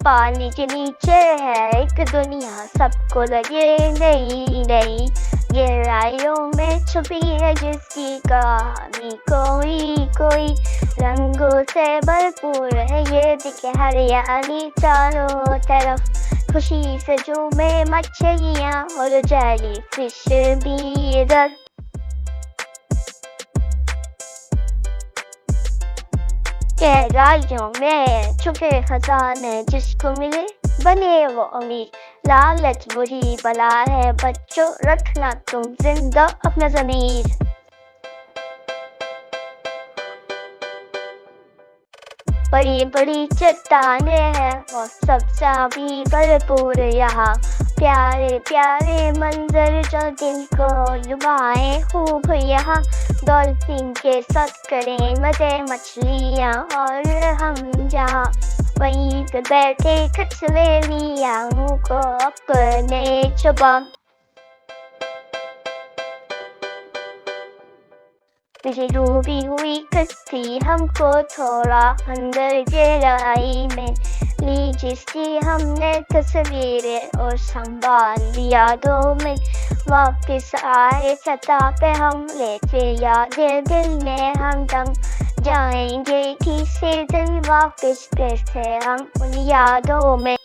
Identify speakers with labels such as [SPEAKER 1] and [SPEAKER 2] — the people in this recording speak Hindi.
[SPEAKER 1] पानी के नीचे है एक दुनिया, सबको लगे नई नई गहराइयों में छुपी है जिसकी कहानी कोई कोई रंगों से भरपूर है ये दिखे हरियाली चारों तरफ। खुशी से झूमे मछलियाँ और जेली फिश भी इधर। गहराइयों में छुपे खजाने जिसको मिले बने वो अमीर। लालच बुरी बला है बच्चों, रखना तुम जिंदा अपना ज़मीर। बड़ी बड़ी चट्टाने हैं और सबसे भी भरपूर यहाँ। प्यारे प्यारे मंजर जो दिल को लुभाए खूब यहाँ। डॉल्फिन के साथ करें मजे मछलियाँ और हम जहाँ वहीं पे बैठे कछुए लिया मुँह को अपने छुपा। मेरी डूबी हुई कश्ती हमको थोड़ा अंदर गहराई में ली जिसकी हमने तस्वीरें और संभाल लिया यादों में। वापिस आए सतह पे हम लेते यादें दिल में हम दम जाएंगे किसी दिन वापिस फिर से हम उन यादों में।